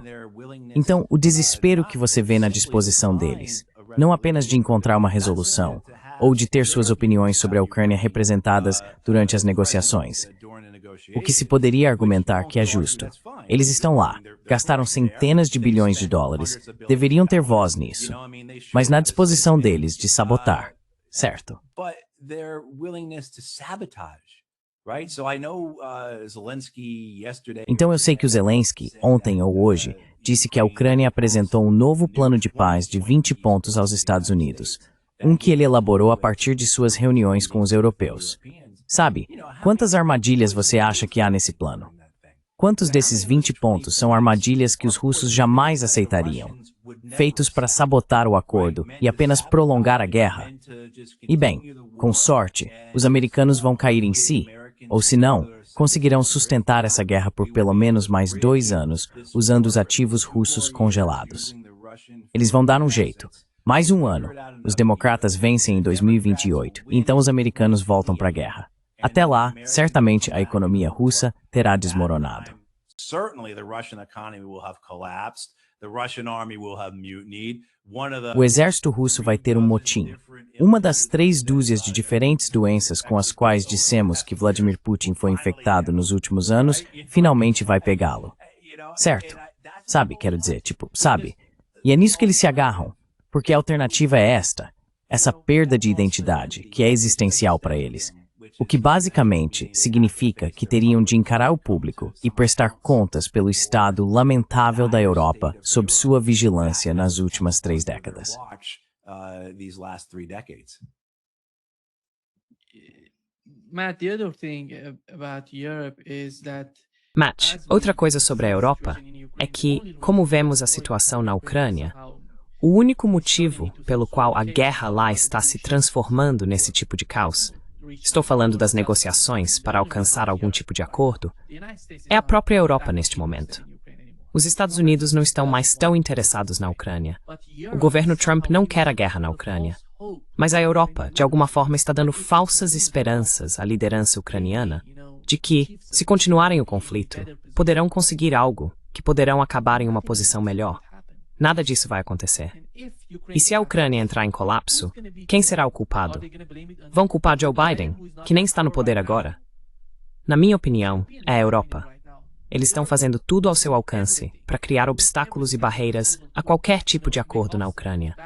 Então, o desespero que você vê na disposição deles, não apenas de encontrar uma resolução, ou de ter suas opiniões sobre a Ucrânia representadas durante as negociações. O que se poderia argumentar que é justo. Eles estão lá, gastaram centenas de bilhões de dólares, deveriam ter voz nisso. Mas na disposição deles de sabotar, certo? Então eu sei que o Zelensky, ontem ou hoje, disse que a Ucrânia apresentou um novo plano de paz de 20 pontos aos Estados Unidos, um que ele elaborou a partir de suas reuniões com os europeus. Sabe, quantas armadilhas você acha que há nesse plano? Quantos desses 20 pontos são armadilhas que os russos jamais aceitariam, feitos para sabotar o acordo e apenas prolongar a guerra? E bem, com sorte, os americanos vão cair em si, ou se não, conseguirão sustentar essa guerra por pelo menos mais 2 anos, usando os ativos russos congelados. Eles vão dar um jeito. Mais um ano, os democratas vencem em 2028, e então os americanos voltam para a guerra. Até lá, certamente a economia russa terá desmoronado. O exército russo vai ter um motim. Uma das 3 dúzias de diferentes doenças com as quais dissemos que Vladimir Putin foi infectado nos últimos anos, finalmente vai pegá-lo. Certo? Sabe, quero dizer, sabe? E é nisso que eles se agarram. Porque a alternativa é essa perda de identidade, que é existencial para eles. O que basicamente significa que teriam de encarar o público e prestar contas pelo estado lamentável da Europa sob sua vigilância nas últimas 3 décadas. Matt, outra coisa sobre a Europa é que, como vemos a situação na Ucrânia, o único motivo pelo qual a guerra lá está se transformando nesse tipo de caos, estou falando das negociações para alcançar algum tipo de acordo, é a própria Europa neste momento. Os Estados Unidos não estão mais tão interessados na Ucrânia. O governo Trump não quer a guerra na Ucrânia. Mas a Europa, de alguma forma, está dando falsas esperanças à liderança ucraniana de que, se continuarem o conflito, poderão conseguir algo, que poderão acabar em uma posição melhor. Nada disso vai acontecer. E se a Ucrânia entrar em colapso, quem será o culpado? Vão culpar Joe Biden, que nem está no poder agora? Na minha opinião, é a Europa. Eles estão fazendo tudo ao seu alcance para criar obstáculos e barreiras a qualquer tipo de acordo na Ucrânia.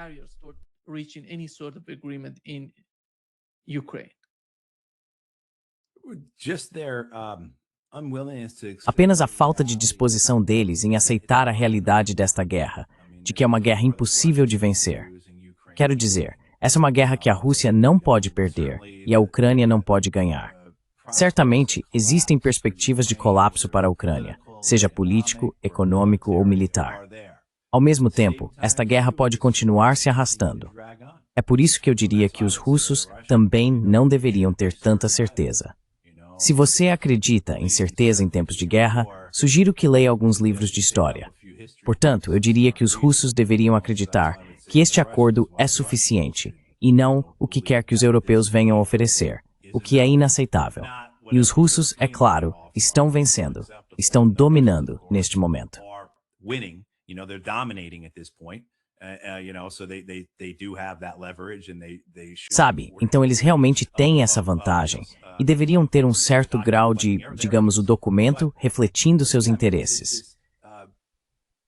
Apenas a falta de disposição deles em aceitar a realidade desta guerra, de que é uma guerra impossível de vencer. Quero dizer, essa é uma guerra que a Rússia não pode perder e a Ucrânia não pode ganhar. Certamente, existem perspectivas de colapso para a Ucrânia, seja político, econômico ou militar. Ao mesmo tempo, esta guerra pode continuar se arrastando. É por isso que eu diria que os russos também não deveriam ter tanta certeza. Se você acredita em certeza em tempos de guerra, sugiro que leia alguns livros de história. Portanto, eu diria que os russos deveriam acreditar que este acordo é suficiente, e não o que quer que os europeus venham oferecer, o que é inaceitável. E os russos, é claro, estão vencendo, estão dominando neste momento. Sabe, então eles realmente têm essa vantagem e deveriam ter um certo grau de, digamos, o documento refletindo seus interesses.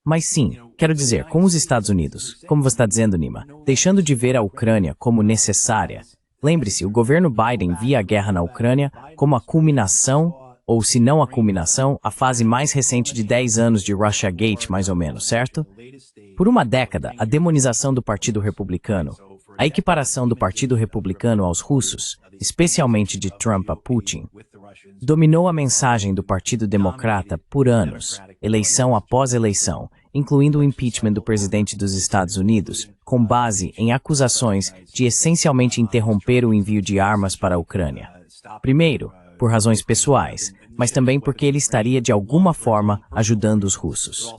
Mas sim, quero dizer, com os Estados Unidos, como você está dizendo, Nima, deixando de ver a Ucrânia como necessária, lembre-se, o governo Biden via a guerra na Ucrânia como a culminação, ou se não a culminação, a fase mais recente de 10 anos de Russiagate, mais ou menos, certo? Por uma década, a demonização do Partido Republicano, a equiparação do Partido Republicano aos russos, especialmente de Trump a Putin, dominou a mensagem do Partido Democrata por anos, eleição após eleição, incluindo o impeachment do presidente dos Estados Unidos, com base em acusações de essencialmente interromper o envio de armas para a Ucrânia. Primeiro, por razões pessoais, mas também porque ele estaria de alguma forma ajudando os russos.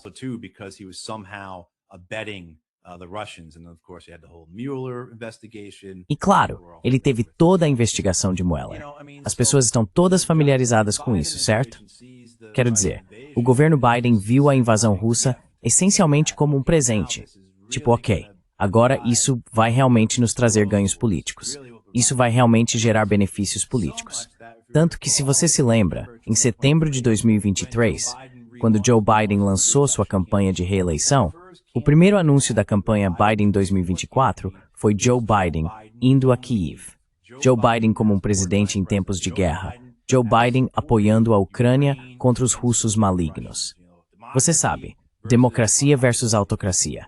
E claro, ele teve toda a investigação de Mueller. As pessoas estão todas familiarizadas com isso, certo? Quero dizer, o governo Biden viu a invasão russa essencialmente como um presente. Tipo, ok, agora isso vai realmente nos trazer ganhos políticos. Isso vai realmente gerar benefícios políticos. Tanto que, se você se lembra, em setembro de 2023, quando Joe Biden lançou sua campanha de reeleição, o primeiro anúncio da campanha Biden 2024 foi Joe Biden indo a Kyiv. Joe Biden como um presidente em tempos de guerra. Joe Biden apoiando a Ucrânia contra os russos malignos. Você sabe, democracia versus autocracia.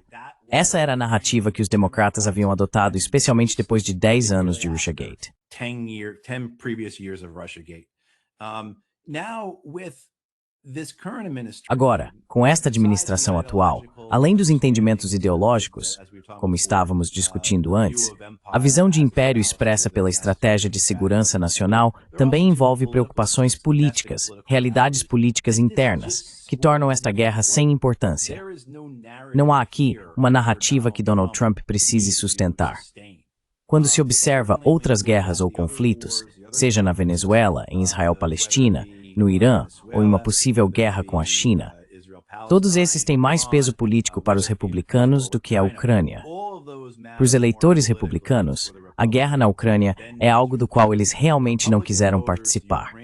Essa era a narrativa que os democratas haviam adotado, especialmente depois de 10 anos de Russiagate. 10 previous years of Russiagate. Now with this current administration, agora, com esta administração atual, além dos entendimentos ideológicos, como estávamos discutindo antes, a visão de império expressa pela Estratégia de Segurança Nacional também envolve preocupações políticas, realidades políticas internas, que tornam esta guerra sem importância. Não há aqui uma narrativa que Donald Trump precise sustentar. Quando se observa outras guerras ou conflitos, seja na Venezuela, em Israel-Palestina, no Irã ou em uma possível guerra com a China, todos esses têm mais peso político para os republicanos do que a Ucrânia. Para os eleitores republicanos, a guerra na Ucrânia é algo do qual eles realmente não quiseram participar.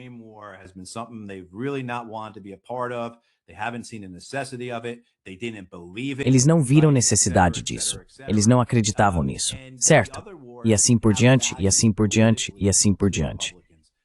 Eles não viram necessidade disso. Eles não acreditavam nisso, certo? E assim por diante, e assim por diante, e assim por diante.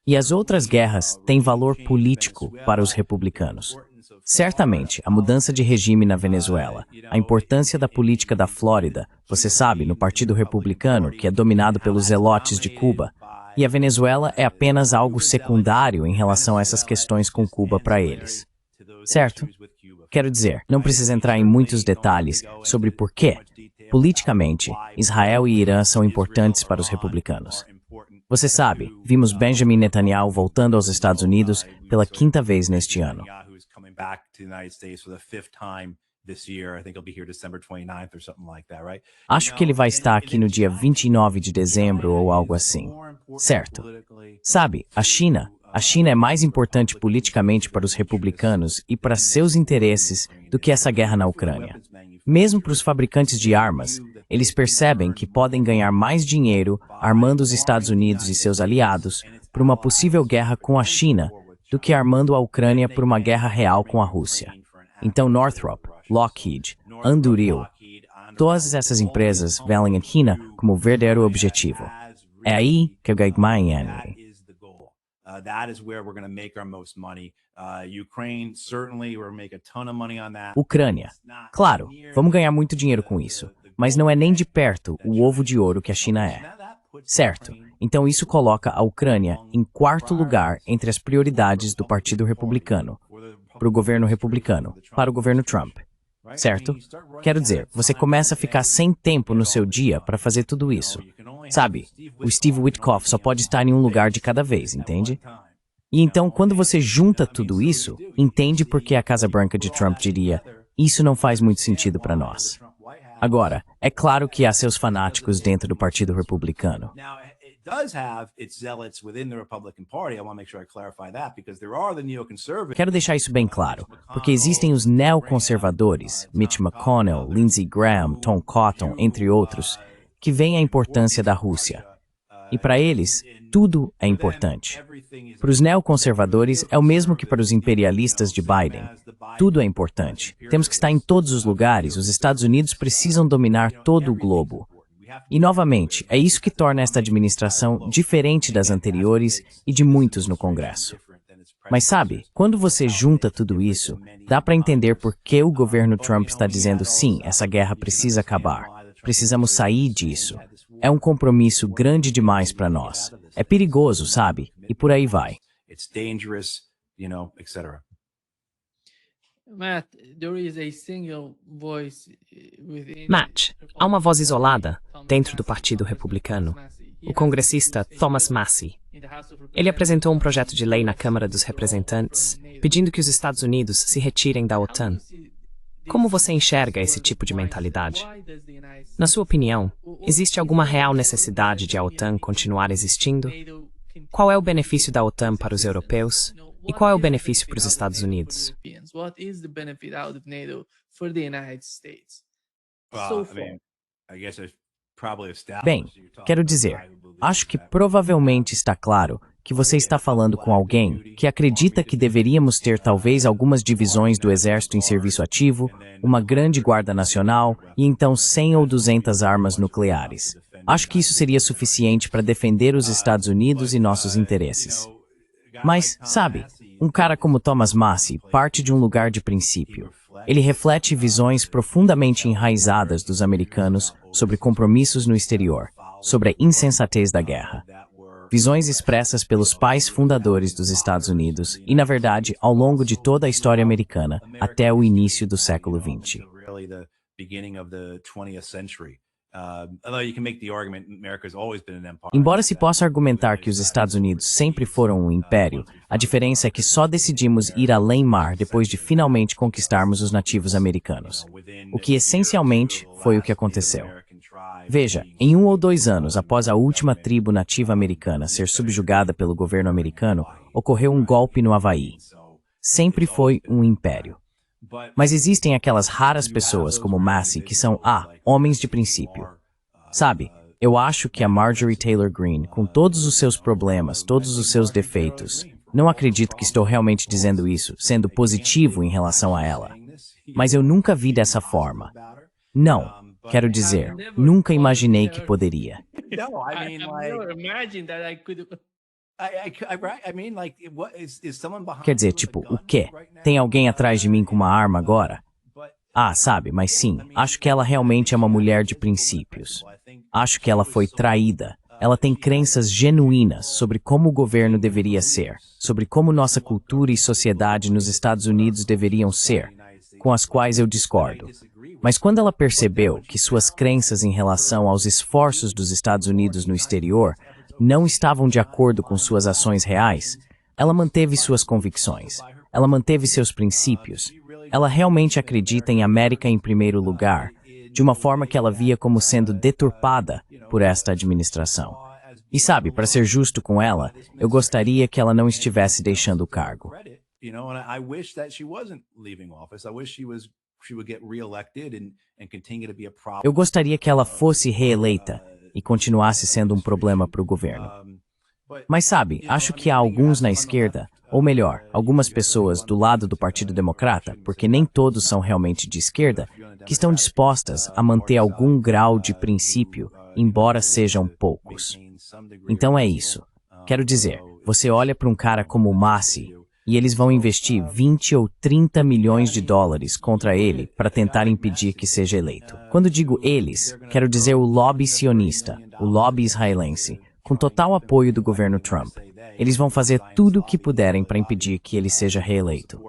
E as outras guerras têm valor político para os republicanos. Certamente, a mudança de regime na Venezuela, a importância da política da Flórida, você sabe, no Partido Republicano, que é dominado pelos zelotes de Cuba, e a Venezuela é apenas algo secundário em relação a essas questões com Cuba para eles. Certo? Quero dizer, não precisa entrar em muitos detalhes sobre por quê, politicamente, Israel e Irã são importantes para os republicanos. Você sabe, vimos Benjamin Netanyahu voltando aos Estados Unidos pela 5ª vez neste ano. Acho que ele vai estar aqui no dia 29 de dezembro ou algo assim. Certo. Sabe, a China é mais importante politicamente para os republicanos e para seus interesses do que essa guerra na Ucrânia. Mesmo para os fabricantes de armas, eles percebem que podem ganhar mais dinheiro armando os Estados Unidos e seus aliados por uma possível guerra com a China do que armando a Ucrânia por uma guerra real com a Rússia. Então Northrop, Lockheed, Anduril, todas essas empresas veem a China como o verdadeiro objetivo. É aí que eu ganho mais dinheiro. Ucrânia. Claro, vamos ganhar muito dinheiro com isso, mas não é nem de perto o ovo de ouro que a China é. Certo, então isso coloca a Ucrânia em 4º lugar entre as prioridades do Partido Republicano, para o governo republicano, para o governo Trump. Certo? Quero dizer, você começa a ficar sem tempo no seu dia para fazer tudo isso. Sabe, o Steve Witkoff só pode estar em um lugar de cada vez, entende? E então, quando você junta tudo isso, entende por que a Casa Branca de Trump diria, isso não faz muito sentido para nós. Agora, é claro que há seus fanáticos dentro do Partido Republicano. does have its zealots within the Republican Party. I want to make sure I clarify that because there are the neoconservatives. Quero deixar isso bem claro, porque existem os neoconservadores, Mitch McConnell, Lindsey Graham, Tom Cotton, entre outros, que veem a importância da Rússia. E para eles, tudo é importante. Para os neoconservadores, é o mesmo que para os imperialistas de Biden. Tudo é importante. Temos que estar em todos os lugares. Os Estados Unidos precisam dominar todo o globo. E, novamente, é isso que torna esta administração diferente das anteriores e de muitos no Congresso. Mas sabe, quando você junta tudo isso, dá para entender por que o governo Trump está dizendo sim, essa guerra precisa acabar. Precisamos sair disso. É um compromisso grande demais para nós. É perigoso, sabe? E por aí vai. It's dangerous, etc. Matt, há uma voz isolada dentro do Partido Republicano, o congressista Thomas Massie. Ele apresentou um projeto de lei na Câmara dos Representantes pedindo que os Estados Unidos se retirem da OTAN. Como você enxerga esse tipo de mentalidade? Na sua opinião, existe alguma real necessidade de a OTAN continuar existindo? Qual é o benefício da OTAN para os europeus? E qual é o benefício para os Estados Unidos? Bem, quero dizer, acho que provavelmente está claro que você está falando com alguém que acredita que deveríamos ter talvez algumas divisões do Exército em serviço ativo, uma grande Guarda Nacional e então 100 ou 200 armas nucleares. Acho que isso seria suficiente para defender os Estados Unidos e nossos interesses. Mas, sabe, um cara como Thomas Massie parte de um lugar de princípio. Ele reflete visões profundamente enraizadas dos americanos sobre compromissos no exterior, sobre a insensatez da guerra. Visões expressas pelos pais fundadores dos Estados Unidos e, na verdade, ao longo de toda a história americana, até o início do século XX. Embora se possa argumentar que os Estados Unidos sempre foram um império, a diferença é que só decidimos ir além mar depois de finalmente conquistarmos os nativos americanos. O que essencialmente foi o que aconteceu. Veja, em 1 ou 2 anos após a última tribo nativa americana ser subjugada pelo governo americano, ocorreu um golpe no Havaí. Sempre foi um império. Mas existem aquelas raras pessoas como Massie que são, homens de princípio. Sabe, eu acho que a Marjorie Taylor Greene, com todos os seus problemas, todos os seus defeitos, não acredito que estou realmente dizendo isso, sendo positivo em relação a ela. Mas eu nunca vi dessa forma. Não, quero dizer, nunca imaginei que poderia. Quer dizer, tipo, o quê? Tem alguém atrás de mim com uma arma agora? Sabe, mas sim, acho que ela realmente é uma mulher de princípios. Acho que ela foi traída. Ela tem crenças genuínas sobre como o governo deveria ser, sobre como nossa cultura e sociedade nos Estados Unidos deveriam ser, com as quais eu discordo. Mas quando ela percebeu que suas crenças em relação aos esforços dos Estados Unidos no exterior não estavam de acordo com suas ações reais, ela manteve suas convicções, ela manteve seus princípios, ela realmente acredita em América em primeiro lugar, de uma forma que ela via como sendo deturpada por esta administração. E sabe, para ser justo com ela, eu gostaria que ela não estivesse deixando o cargo. Eu gostaria que ela fosse reeleita e continuasse sendo um problema para o governo. Mas sabe, acho que há alguns na esquerda, ou melhor, algumas pessoas do lado do Partido Democrata, porque nem todos são realmente de esquerda, que estão dispostas a manter algum grau de princípio, embora sejam poucos. Então é isso. Quero dizer, você olha para um cara como o Massie, e eles vão investir 20 ou 30 milhões de dólares contra ele para tentar impedir que seja eleito. Quando digo eles, quero dizer o lobby sionista, o lobby israelense, com total apoio do governo Trump. Eles vão fazer tudo o que puderem para impedir que ele seja reeleito.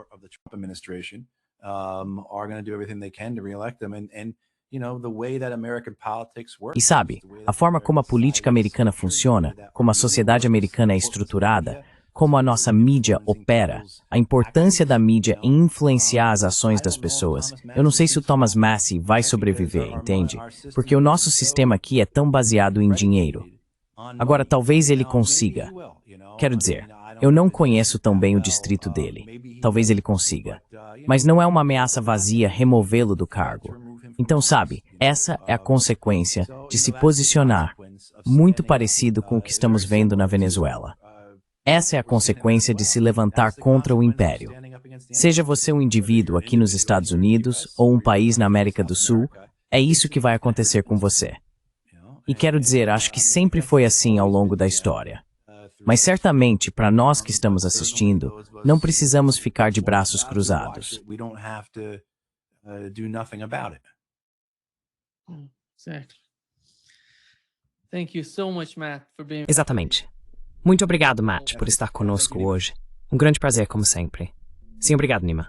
E sabe, a forma como a política americana funciona, como a sociedade americana é estruturada, como a nossa mídia opera, a importância da mídia em influenciar as ações das pessoas. Eu não sei se o Thomas Massie vai sobreviver, entende? Porque o nosso sistema aqui é tão baseado em dinheiro. Agora, talvez ele consiga. Quero dizer, eu não conheço tão bem o distrito dele. Talvez ele consiga. Mas não é uma ameaça vazia removê-lo do cargo. Então, sabe, essa é a consequência de se posicionar, muito parecido com o que estamos vendo na Venezuela. Essa é a consequência de se levantar contra o império. Seja você um indivíduo aqui nos Estados Unidos ou um país na América do Sul, é isso que vai acontecer com você. E quero dizer, acho que sempre foi assim ao longo da história. Mas certamente, para nós que estamos assistindo, não precisamos ficar de braços cruzados. Certo. Thank you so much, Matt, for being... Exatamente. Muito obrigado, Matt, por estar conosco hoje. Um grande prazer, como sempre. Sim, obrigado, Nima.